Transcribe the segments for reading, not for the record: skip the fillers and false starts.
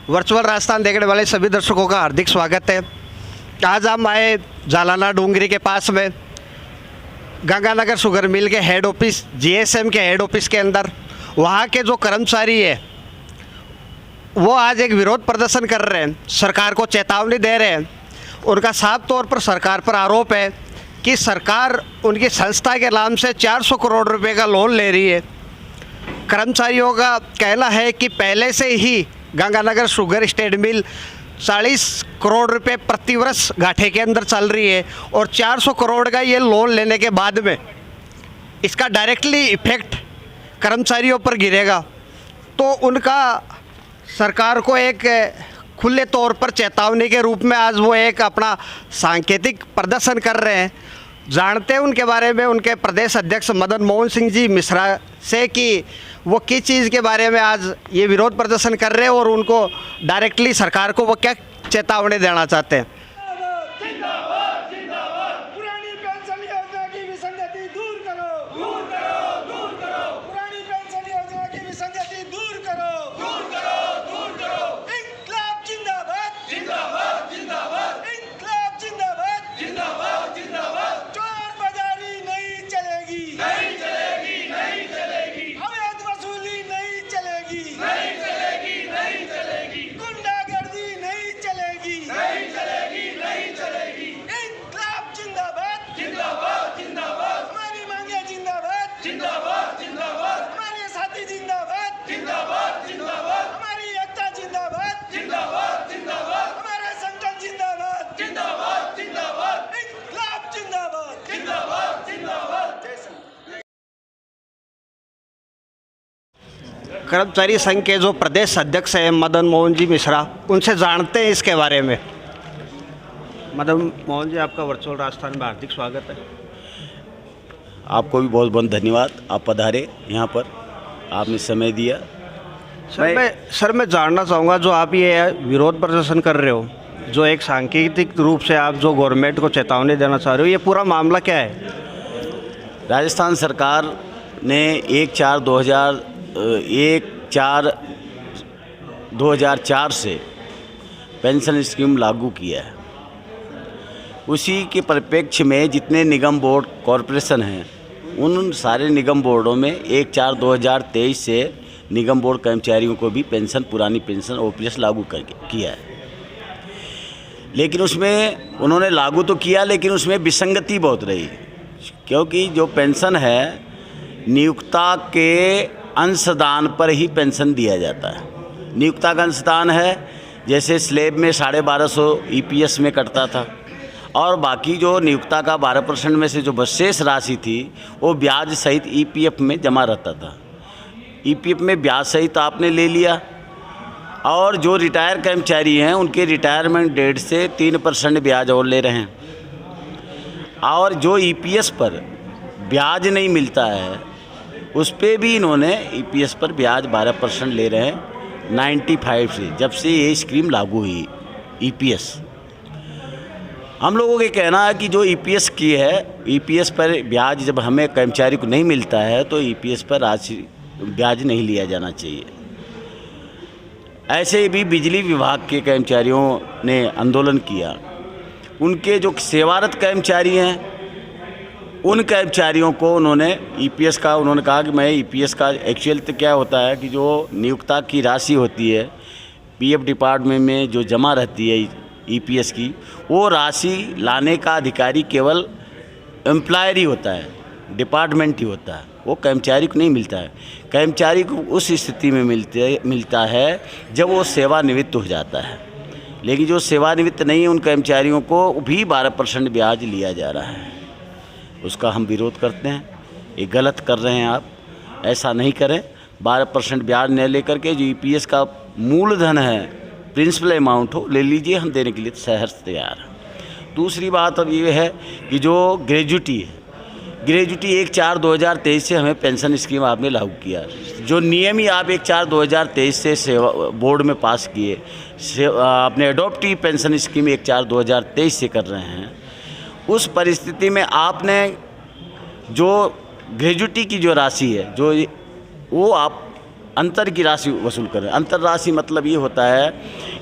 Virtual Rajasthan देखने वाले सभी दर्शकों का हार्दिक स्वागत है। आज हम आए जालाना डूंगरी के पास में गंगानगर शुगर मिल के हेड ऑफिस, जीएसएम के हेड ऑफिस के अंदर। वहाँ के जो कर्मचारी है वो आज एक विरोध प्रदर्शन कर रहे हैं, सरकार को चेतावनी दे रहे हैं। उनका साफ तौर पर सरकार पर आरोप है कि सरकार उनकी संस्था के नाम से 400 करोड़ रुपए का लोन ले रही है। कर्मचारियों का कहना है कि पहले से ही गंगानगर शुगर स्टेट मिल 40 करोड़ रुपए प्रतिवर्ष घाटे के अंदर चल रही है और 400 करोड़ का ये लोन लेने के बाद में इसका डायरेक्टली इफेक्ट कर्मचारियों पर गिरेगा। तो उनका सरकार को एक खुले तौर पर चेतावनी के रूप में आज वो एक अपना सांकेतिक प्रदर्शन कर रहे हैं। जानते हैं उनके बारे में उनके प्रदेश अध्यक्ष मदन मोहन सिंह जी मिश्रा से कि वो किस चीज़ के बारे में आज ये विरोध प्रदर्शन कर रहे हैं और उनको डायरेक्टली सरकार को वो क्या चेतावनी देना चाहते हैं। पुरानी पेंशन योजना की विसंगति दूर करो, दूर करो, दूर करो। पुरानी पेंशन योजना की विसंगति दूर करो, दूर करो, दूर करो। इंकलाब जिंदाबाद, जिंदाबाद, जिंदाबाद। इंकलाब जिंदाबाद, जिंदाबाद, जिंदाबाद। चोर बाजारी नहीं चलेगी, नहीं चलेगी, नहीं चलेगी। अवैध वसूली नहीं चलेगी, नहीं चलेगी, नहीं चलेगी। गुंडागर्दी नहीं चलेगी, नहीं चलेगी, नहीं चलेगी। इंकलाब जिंदाबाद, जिंदाबाद, जिंदाबाद। हमारी मांगे जिंदाबाद, जिंदाबाद, जिंदाबाद। हमारे साथी जिंदाबाद, जिंदाबाद, जिंदाबाद। हमारी एकता जिंदाबाद, जिंदाबाद, जिंदाबाद। हमारे संगठन जिंदाबाद, जिंदाबाद, जिंदाबाद। इंकलाब जिंदाबाद, जिंदाबाद, जिंदाबाद। कर्मचारी संघ के जो प्रदेश अध्यक्ष हैं मदन मोहन जी मिश्रा, उनसे जानते हैं इसके बारे में। मदन मोहन जी, आपका वर्चुअल राजस्थान में हार्दिक स्वागत है। आपको भी बहुत बहुत धन्यवाद, आप पधारे यहाँ पर, आपने समय दिया। सर मैं जानना चाहूँगा, जो आप ये विरोध प्रदर्शन कर रहे हो, जो एक सांकेतिक रूप से आप जो गवर्नमेंट को चेतावनी देना चाह रहे हो, ये पूरा मामला क्या है? राजस्थान सरकार ने 1/4/2004 से पेंशन स्कीम लागू किया है। उसी के परिप्रेक्ष्य में जितने निगम बोर्ड कॉरपोरेशन हैं, उन सारे निगम बोर्डों में 1/4/2023 से निगम बोर्ड कर्मचारियों को भी पेंशन, पुरानी पेंशन ओपीएस लागू करके किया है। लेकिन उसमें उन्होंने लागू तो किया, लेकिन उसमें विसंगति बहुत रही, क्योंकि जो पेंशन है नियोक्ता के अंशदान पर ही पेंशन दिया जाता है। नियोक्ता का अंशदान है, जैसे स्लेब में 1250 ईपीएस में कटता था, और बाकी जो नियोक्ता का 12% में से जो शेष राशि थी वो ब्याज सहित ईपीएफ में जमा रहता था। ईपीएफ में ब्याज सहित आपने ले लिया, और जो रिटायर कर्मचारी हैं उनके रिटायरमेंट डेट से 3% ब्याज और ले रहे हैं, और जो ईपीएस पर ब्याज नहीं मिलता है उस पर भी इन्होंने ईपीएस पर ब्याज 12% ले रहे हैं 95 से, जब से ये स्कीम लागू हुई ईपीएस। हम लोगों के कहना है कि जो ईपीएस की है, ईपीएस पर ब्याज जब हमें कर्मचारी को नहीं मिलता है तो ईपीएस पर राशि ब्याज नहीं लिया जाना चाहिए। ऐसे भी बिजली विभाग के कर्मचारियों ने आंदोलन किया। उनके जो सेवारत कर्मचारी हैं उन कर्मचारियों को उन्होंने ईपीएस का, उन्होंने कहा कि मैं ईपीएस का एक्चुअल तो क्या होता है कि जो नियोक्ता की राशि होती है पीएफ डिपार्टमेंट में जो जमा रहती है ईपीएस की, वो राशि लाने का अधिकारी केवल एम्प्लॉयर ही होता है, डिपार्टमेंट ही होता है, वो कर्मचारी को नहीं मिलता है। कर्मचारी को उस स्थिति में मिलता है जब वो सेवानिवृत्त हो जाता है। लेकिन जो सेवानिवृत्त नहीं है उन कर्मचारियों को भी 12% ब्याज लिया जा रहा है। उसका हम विरोध करते हैं। ये गलत कर रहे हैं आप, ऐसा नहीं करें। 12% ब्याज न लेकर के जो ईपीएस का मूलधन है, प्रिंसिपल अमाउंट हो, ले लीजिए, हम देने के लिए सहर्ष तैयार हैं। दूसरी बात अब ये है कि जो ग्रेजुटी है, ग्रेजुटी 1/4/2023 से हमें पेंशन स्कीम आपने लागू किया। जो नियम ही आप 1/4/2023 से सेवा बोर्ड में पास किए, अपने अडॉप्टिव पेंशन स्कीम 1/4/2023 से कर रहे हैं, उस परिस्थिति में आपने जो ग्रेजुटी की जो राशि है जो वो आप अंतर की राशि वसूल कर रहे हैं। अंतर राशि मतलब ये होता है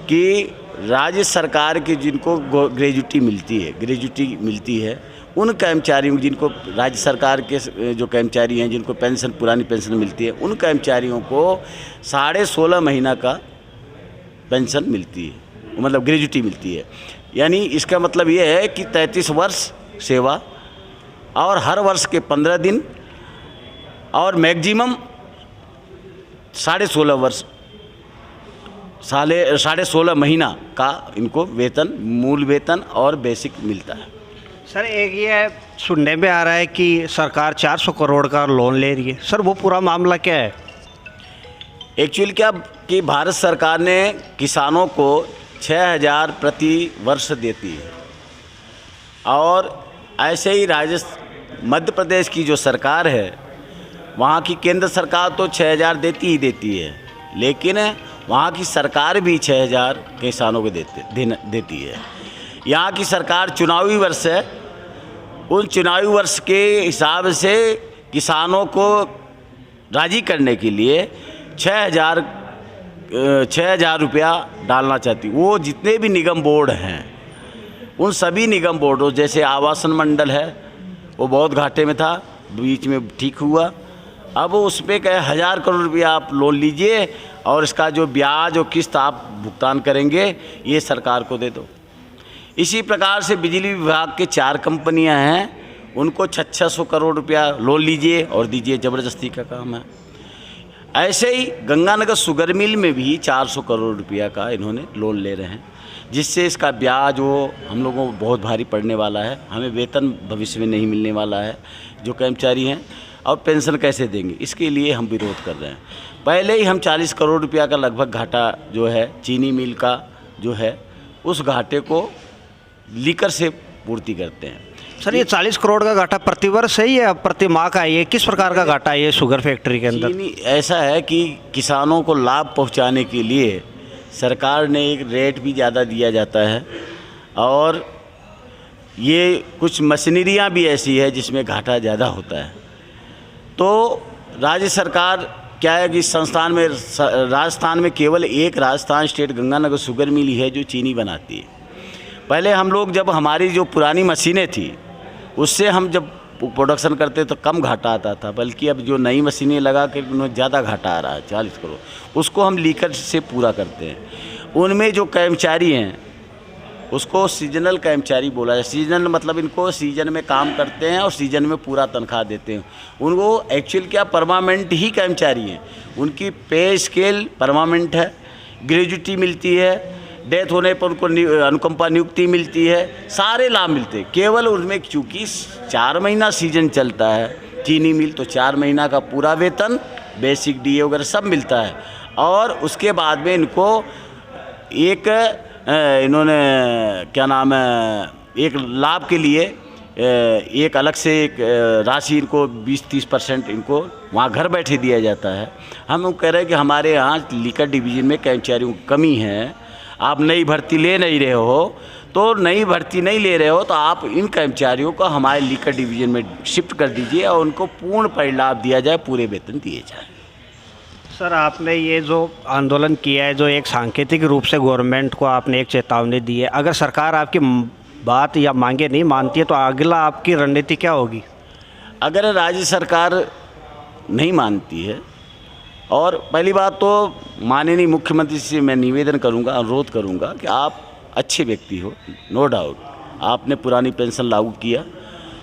कि राज्य सरकार की जिनको ग्रेजुटी मिलती है उन कर्मचारियों जिनको राज्य सरकार के जो कर्मचारी हैं जिनको पेंशन पुरानी पेंशन मिलती है उन कर्मचारियों को 16.5 महीना का पेंशन मिलती है, मतलब ग्रेजुटी मिलती है। यानी इसका मतलब ये है कि 33 वर्ष सेवा और हर वर्ष के 15 दिन और मैक्सिमम 16.5 वर्ष 16.5 महीना का इनको वेतन, मूल वेतन और बेसिक मिलता है। सर एक ये सुनने में आ रहा है कि सरकार 400 करोड़ का लोन ले रही है, सर वो पूरा मामला क्या है? एक्चुअली क्या कि भारत सरकार ने किसानों को 6,000 प्रति वर्ष देती है और ऐसे ही मध्य प्रदेश की जो सरकार है वहाँ की केंद्र सरकार तो 6,000 देती है, लेकिन वहाँ की सरकार भी 6,000 किसानों को देती है। यहाँ की सरकार चुनावी वर्ष है, उन चुनावी वर्ष के हिसाब से किसानों को राज़ी करने के लिए 6,000 रुपया डालना चाहती। वो जितने भी निगम बोर्ड हैं उन सभी निगम बोर्डों, जैसे आवासन मंडल है वो बहुत घाटे में था, बीच में ठीक हुआ, अब उस पर कहे 1,000 करोड़ रुपया आप लोन लीजिए और इसका जो ब्याज और किस्त आप भुगतान करेंगे ये सरकार को दे दो। इसी प्रकार से बिजली विभाग के 4 कंपनियां हैं, उनको 600 करोड़ रुपया लोन लीजिए और दीजिए, ज़बरदस्ती का काम है। ऐसे ही गंगानगर शुगर मिल में भी 400 करोड़ रुपया का इन्होंने लोन ले रहे हैं, जिससे इसका ब्याज वो हम लोगों को बहुत भारी पड़ने वाला है। हमें वेतन भविष्य में नहीं मिलने वाला है जो कर्मचारी हैं, और पेंशन कैसे देंगे, इसके लिए हम विरोध कर रहे हैं। पहले ही हम 40 करोड़ रुपया का लगभग घाटा जो है चीनी मिल का जो है उस घाटे को लीकर से पूर्ति करते हैं। सर ये 40 करोड़ का घाटा प्रतिवर्ष है या प्रति माह का है? ये किस प्रकार का घाटा है ये शुगर फैक्ट्री के अंदर? चीनी ऐसा है कि किसानों को लाभ पहुंचाने के लिए सरकार ने एक रेट भी ज़्यादा दिया जाता है, और ये कुछ मशीनरियाँ भी ऐसी है जिसमें घाटा ज़्यादा होता है। तो राज्य सरकार क्या है कि राजस्थान में केवल एक Rajasthan state Ganganagar sugar mill है जो चीनी बनाती है। पहले हम लोग जब हमारी जो पुरानी मशीनें थी उससे हम जब प्रोडक्शन करते तो कम घाटा आता था, बल्कि अब जो नई मशीनें लगा के उन्हें ज़्यादा घाटा आ रहा है 40 करोड़, उसको हम लीकर से पूरा करते हैं। उनमें जो कर्मचारी हैं उसको सीजनल कर्मचारी बोला जाए। सीजनल मतलब इनको सीजन में काम करते हैं और सीजन में पूरा तनख्वाह देते हैं। उनको एक्चुअल क्या परमानेंट ही कर्मचारी हैं, उनकी पे स्केल परमानेंट है, ग्रेजुटी मिलती है, डेथ होने पर उनको अनुकंपा नियुक्ति मिलती है, सारे लाभ मिलते हैं। केवल उनमें चूँकि 4 महीना सीजन चलता है चीनी मिल, तो 4 महीना का पूरा वेतन, बेसिक डीए वगैरह सब मिलता है, और उसके बाद में इनको एक इन्होंने क्या नाम है एक लाभ के लिए एक अलग से एक राशि इनको 20-30% इनको वहाँ घर बैठे दिया जाता है। हम कह रहे हैं कि हमारे यहाँ लीकर डिवीज़न में कर्मचारियों की कमी है, आप नई भर्ती ले नहीं रहे हो, तो नई भर्ती नहीं ले रहे हो तो आप इन कर्मचारियों को हमारे लीकर डिवीज़न में शिफ्ट कर दीजिए और उनको पूर्ण परिलाभ दिया जाए, पूरे वेतन दिए जाए। सर आपने ये जो आंदोलन किया है, जो एक सांकेतिक रूप से गवर्नमेंट को आपने एक चेतावनी दी है, अगर सरकार आपकी बात या मांगे नहीं मानती है तो अगला आपकी रणनीति क्या होगी? अगर राज्य सरकार नहीं मानती है, और पहली बात तो माननीय मुख्यमंत्री से मैं निवेदन करूंगा, अनुरोध करूंगा कि आप अच्छे व्यक्ति हो, नो डाउट आपने पुरानी पेंशन लागू किया,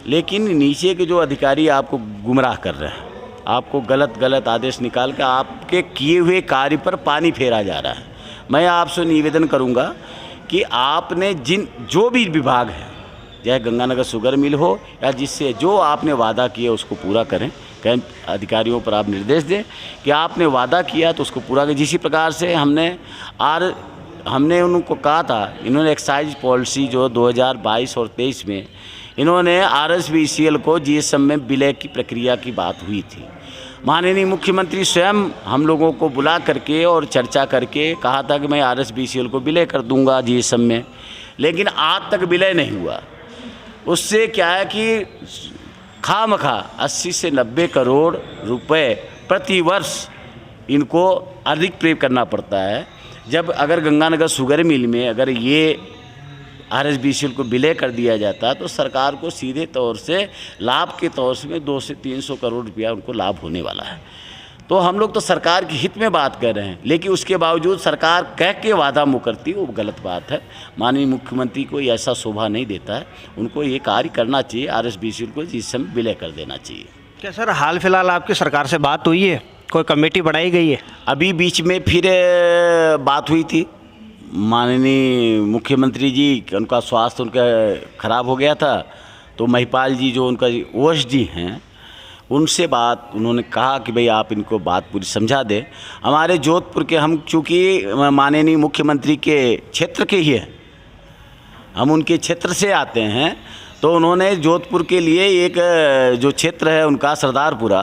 लेकिन नीचे के जो अधिकारी आपको गुमराह कर रहे हैं, आपको गलत आदेश निकाल के आपके किए हुए कार्य पर पानी फेरा जा रहा है। मैं आपसे निवेदन करूंगा कि आपने जो भी विभाग है, चाहे गंगानगर शुगर मिल हो या जिससे जो आपने वादा किया उसको पूरा करें। अधिकारियों पर आप निर्देश दें कि आपने वादा किया तो उसको पूरा करें। जिसी प्रकार से हमने उनको कहा था, इन्होंने एक्साइज पॉलिसी जो 2022 और 23 में इन्होंने RSBCL को GSM में विलय की प्रक्रिया की बात हुई थी। माननीय मुख्यमंत्री स्वयं हम लोगों को बुला करके और चर्चा करके कहा था कि मैं RSBCL को विलय कर दूंगा GSM में, लेकिन आज तक विलय नहीं हुआ। उससे क्या है कि खामखा 80 से 90 करोड़ रुपए प्रति वर्ष इनको अधिक पे करना पड़ता है। जब अगर गंगानगर शुगर मिल में अगर ये RSBCL को विलय कर दिया जाता तो सरकार को सीधे तौर से लाभ के तौर से 200 से 300 करोड़ रुपया उनको लाभ होने वाला है। तो हम लोग तो सरकार के हित में बात कर रहे हैं, लेकिन उसके बावजूद सरकार कह के वादा मुकरती, वो गलत बात है। माननीय मुख्यमंत्री को ऐसा शोभा नहीं देता है, उनको ये कार्य करना चाहिए, RSBCL को जिस समय विलय कर देना चाहिए। क्या सर हाल फिलहाल आपकी सरकार से बात हुई है, कोई कमेटी बनाई गई है? अभी बीच में फिर बात हुई थी, माननीय मुख्यमंत्री जी उनका स्वास्थ्य उनका खराब हो गया था, तो महिपाल जी जो उनका OSD हैं उनसे बात उन्होंने कहा कि भाई आप इनको बात पूरी समझा दें। हमारे जोधपुर के हम चूँकि माननीय मुख्यमंत्री के क्षेत्र के ही हैं, हम उनके क्षेत्र से आते हैं, तो उन्होंने जोधपुर के लिए एक जो क्षेत्र है उनका सरदारपुरा,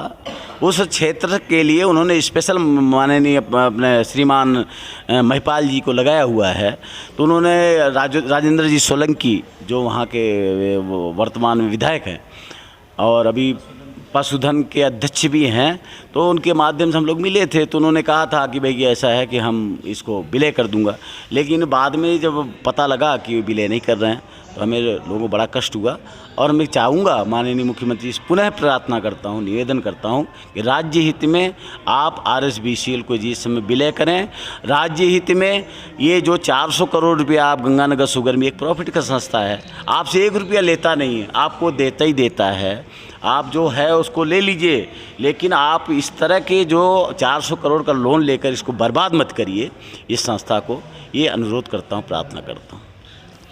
उस क्षेत्र के लिए उन्होंने स्पेशल माननीय अपने श्रीमान महिपाल जी को लगाया हुआ है। तो उन्होंने राजेंद्र जी सोलंकी जो वहाँ के वर्तमान में विधायक हैं और अभी पशुधन के अध्यक्ष भी हैं, तो उनके माध्यम से हम लोग मिले थे। तो उन्होंने कहा था कि भाई ऐसा है कि हम इसको विलय कर दूंगा, लेकिन बाद में जब पता लगा कि विलय नहीं कर रहे हैं तो हमें लोगों को बड़ा कष्ट हुआ। और मैं चाहूँगा माननीय मुख्यमंत्री से पुनः प्रार्थना करता हूँ, निवेदन करता हूँ कि राज्य हित में आप RSBCL को जिस समय विलय करें, राज्य हित में ये जो 400 करोड़ रुपया आप गंगानगर शुगर में एक प्रॉफिट का संस्था है, आपसे 1 रुपया लेता नहीं है, आपको देता ही देता है, आप जो है उसको ले लीजिए, लेकिन आप इस तरह के जो 400 करोड़ का लोन लेकर इसको बर्बाद मत करिए इस संस्था को, ये अनुरोध करता हूँ, प्रार्थना करता हूँ।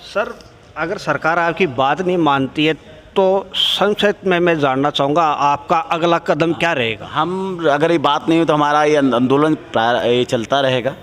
सर अगर सरकार आपकी बात नहीं मानती है तो संक्षिप्त में मैं जानना चाहूँगा आपका अगला कदम क्या रहेगा? हम अगर ये बात नहीं हो तो हमारा ये आंदोलन ये चलता रहेगा,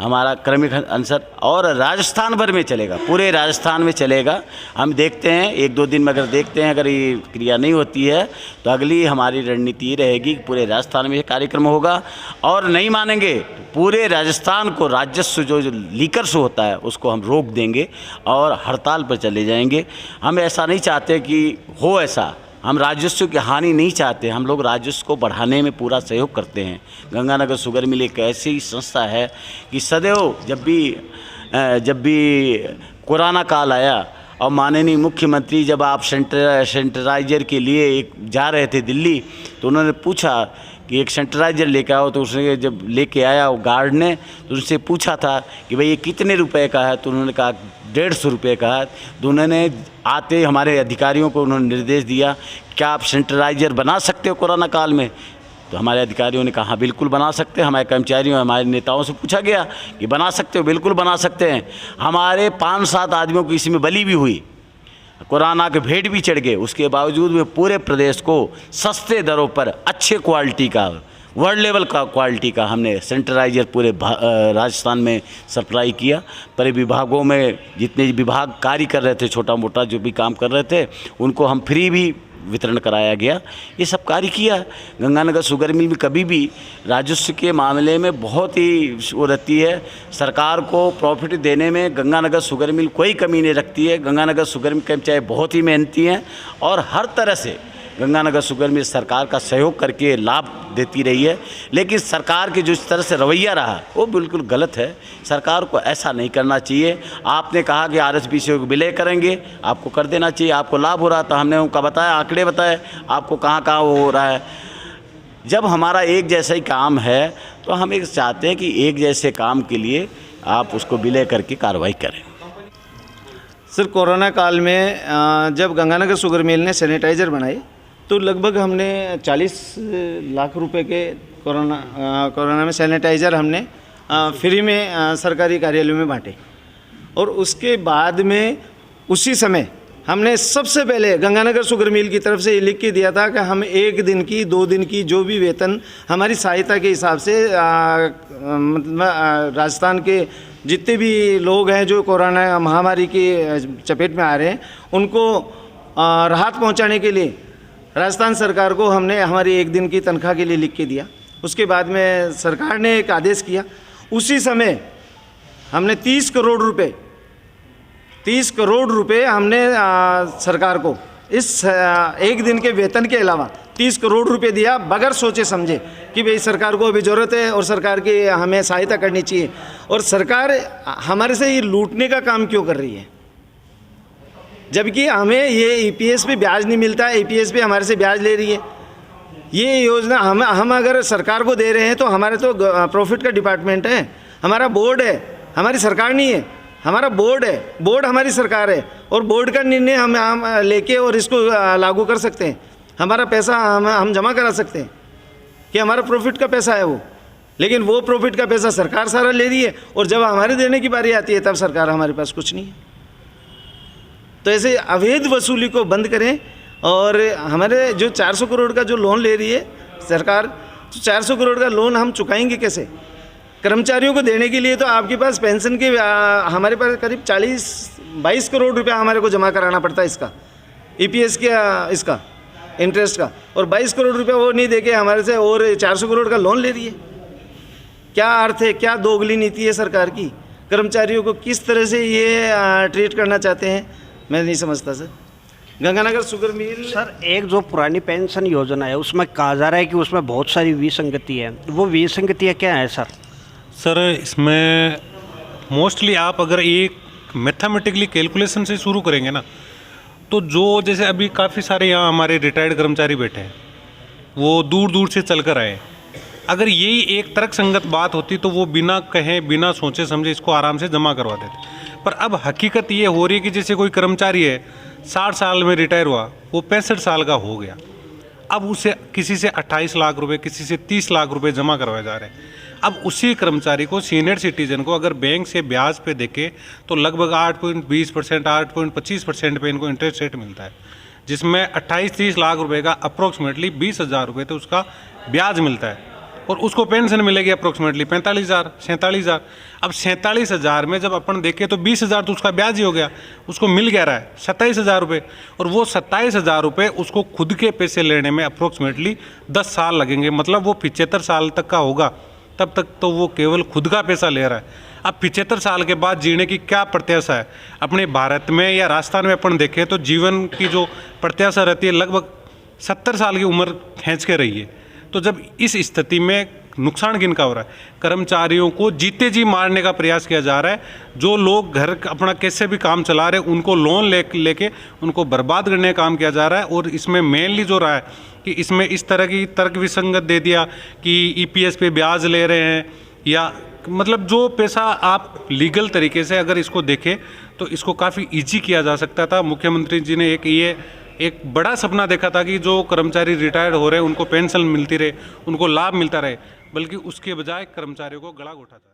हमारा क्रमिक अनुसार, और राजस्थान भर में चलेगा, पूरे राजस्थान में चलेगा। हम देखते हैं 1-2 दिन में अगर देखते हैं अगर ये क्रिया नहीं होती है तो अगली हमारी रणनीति ये रहेगी कि पूरे राजस्थान में ये कार्यक्रम होगा, और नहीं मानेंगे तो पूरे राजस्थान को राजस्व जो लीकर से होता है उसको हम रोक देंगे और हड़ताल पर चले जाएंगे। हम ऐसा नहीं चाहते कि हो ऐसा, हम राजस्व की हानि नहीं चाहते, हम लोग राजस्व को बढ़ाने में पूरा सहयोग करते हैं। गंगानगर शुगर मिल एक ऐसी संस्था है कि सदैव जब भी कोरोना काल आया और माननीय मुख्यमंत्री जब आप सैनिटाइजर के लिए एक जा रहे थे दिल्ली, तो उन्होंने पूछा कि एक सैनिटाइजर लेके आओ, तो उसने जब लेके आया वो गार्ड ने तो उनसे पूछा था कि भाई ये कितने रुपए का है, तो उन्होंने कहा 150 रुपये का है। तो उन्होंने आते हमारे अधिकारियों को उन्होंने निर्देश दिया क्या आप सैनिटाइजर बना सकते हो कोरोना काल में? तो हमारे अधिकारियों ने कहा हाँ बिल्कुल बना सकते हैं। हमारे कर्मचारियों हमारे नेताओं से पूछा गया कि बना सकते हो? बिल्कुल बना सकते हैं। हमारे 5-7 आदमियों की इसमें बलि भी हुई, कोरोना के भेंट भी चढ़ गए, उसके बावजूद वे पूरे प्रदेश को सस्ते दरों पर अच्छे क्वालिटी का, वर्ल्ड लेवल का क्वालिटी का हमने सैनिटाइजर पूरे राजस्थान में सप्लाई किया। पर विभागों में जितने विभाग कार्य कर रहे थे, छोटा मोटा जो भी काम कर रहे थे, उनको हम फ्री भी वितरण कराया गया। ये सब कार्य किया। गंगानगर शुगर मिल में कभी भी राजस्व के मामले में बहुत ही वो रहती है, सरकार को प्रॉफिट देने में गंगानगर शुगर मिल कोई कमी नहीं रखती है। गंगानगर शुगर मिल कर्मचारी बहुत ही मेहनती हैं और हर तरह से गंगानगर शुगर मिल सरकार का सहयोग करके लाभ देती रही है। लेकिन सरकार के जो इस तरह से रवैया रहा वो बिल्कुल गलत है। सरकार को ऐसा नहीं करना चाहिए। आपने कहा कि RSBCL को विलय करेंगे, आपको कर देना चाहिए। आपको लाभ हो रहा था, हमने उनका बताया, आंकड़े बताए आपको कहाँ कहाँ वो हो रहा है। जब हमारा एक जैसा ही काम है तो हम एक चाहते हैं कि एक जैसे काम के लिए आप उसको विलय करके कार्रवाई करें। सर कोरोना काल में जब गंगानगर शुगर मिल ने सैनिटाइज़र बनाए तो लगभग हमने 40 लाख रुपए के कोरोना में सैनिटाइज़र हमने फ्री में सरकारी कार्यालयों में बांटे। और उसके बाद में उसी समय हमने सबसे पहले गंगानगर शुगर मिल की तरफ से ये लिख के दिया था कि हम 1 दिन की 2 दिन की जो भी वेतन हमारी सहायता के हिसाब से राजस्थान के जितने भी लोग हैं जो कोरोना महामारी की चपेट में आ रहे हैं उनको राहत पहुंचाने के लिए राजस्थान सरकार को हमने हमारी 1 दिन की तनख्वाह के लिए लिख के दिया। उसके बाद में सरकार ने एक आदेश किया, उसी समय हमने 30 करोड़ रुपए हमने सरकार को इस 1 दिन के वेतन के अलावा 30 करोड़ रुपए दिया बगैर सोचे समझे कि भाई सरकार को अभी ज़रूरत है और सरकार की हमें सहायता करनी चाहिए, और सरकार हमारे से ये लूटने का काम क्यों कर रही है? जबकि हमें ये ईपीएस पे ब्याज नहीं मिलता है, ईपीएस पे हमारे से ब्याज ले रही है। ये योजना हम अगर सरकार को दे रहे हैं तो हमारे तो प्रॉफिट का डिपार्टमेंट है, हमारा बोर्ड है, हमारी सरकार नहीं है, हमारा बोर्ड है, बोर्ड हमारी सरकार है, और बोर्ड का निर्णय हम लेके और इसको लागू कर सकते हैं। हमारा पैसा हम जमा करा सकते हैं कि हमारा प्रॉफिट का पैसा है वो, लेकिन वो प्रॉफिट का पैसा सरकार सारा ले रही है, और जब हमारे देने की बारी आती है तब सरकार हमारे पास कुछ नहीं है। तो ऐसे अवैध वसूली को बंद करें, और हमारे जो 400 करोड़ का जो लोन ले रही है सरकार, तो 400 करोड़ का लोन हम चुकाएंगे कैसे? कर्मचारियों को देने के लिए तो आपके पास पेंशन के हमारे पास करीब 22 करोड़ रुपया हमारे को जमा कराना पड़ता है इसका, ईपीएस का, इसका इंटरेस्ट का, और 22 करोड़ रुपया वो नहीं देके हमारे से और 400 करोड़ का लोन ले रही है। क्या अर्थ है? क्या दोगली नीति है सरकार की? कर्मचारियों को किस तरह से ये ट्रीट करना चाहते हैं, मैं नहीं समझता sir. Ganganagar sugar mill sir, एक जो पुरानी पेंशन योजना है उसमें कहा जा रहा है कि उसमें बहुत सारी विसंगति है, वो विसंगतियाँ क्या है सर? सर, इसमें मोस्टली आप अगर एक मैथमेटिकली कैलकुलेशन से शुरू करेंगे ना, तो जो जैसे अभी काफ़ी सारे यहाँ हमारे रिटायर्ड कर्मचारी बैठे हैं, वो दूर दूर से चल कर आए। अगर यही एक तर्क संगत बात होती तो वो बिना कहे बिना सोचे समझे इसको आराम से जमा करवा देते। पर अब हकीकत ये हो रही है कि जैसे कोई कर्मचारी है 60 साल में रिटायर हुआ, वो 65 साल का हो गया, अब उसे किसी से 28 लाख रुपए, किसी से 30 लाख रुपए जमा करवाए जा रहे हैं। अब उसी कर्मचारी को, सीनियर सिटीजन को अगर बैंक से ब्याज पे देखे तो लगभग 8.20%, 8.25% पे इनको इंटरेस्ट रेट मिलता है, जिसमें 28-30 लाख रुपए का अप्रोक्सीमेटली 20,000 रुपये तो उसका ब्याज मिलता है, और उसको पेंशन मिलेगी अप्रोक्सीमेटली 45,000, 47,000। अब 47,000 में जब अपन देखें तो 20,000 तो उसका ब्याज ही हो गया, उसको मिल गया रहा है 27,000 रुपये, और वो 27,000 रुपये उसको खुद के पैसे लेने में अप्रोक्सीमेटली 10 साल लगेंगे। मतलब वो 75 साल तक का होगा, तब तक तो वो केवल खुद का पैसा ले रहा है। अब 75 साल के बाद जीने की क्या प्रत्याशा है? अपने भारत में या राजस्थान में अपन देखें तो जीवन की जो प्रत्याशा रहती है लगभग 70 साल की उम्र खींच के रही है। तो जब इस स्थिति में नुकसान किनका हो रहा है? कर्मचारियों को जीते जी मारने का प्रयास किया जा रहा है। जो लोग घर अपना कैसे भी काम चला रहे हैं उनको लोन लेके उनको बर्बाद करने का काम किया जा रहा है। और इसमें मेनली जो रहा है कि इसमें इस तरह की तर्क विसंगत दे दिया कि ईपीएस पे ब्याज ले रहे हैं, या मतलब जो पैसा आप लीगल तरीके से अगर इसको देखें तो इसको काफ़ी ईजी किया जा सकता था। मुख्यमंत्री जी ने एक बड़ा सपना देखा था कि जो कर्मचारी रिटायर्ड हो रहे हैं उनको पेंशन मिलती रहे, उनको लाभ मिलता रहे, बल्कि उसके बजाय कर्मचारियों को गला घोटा था।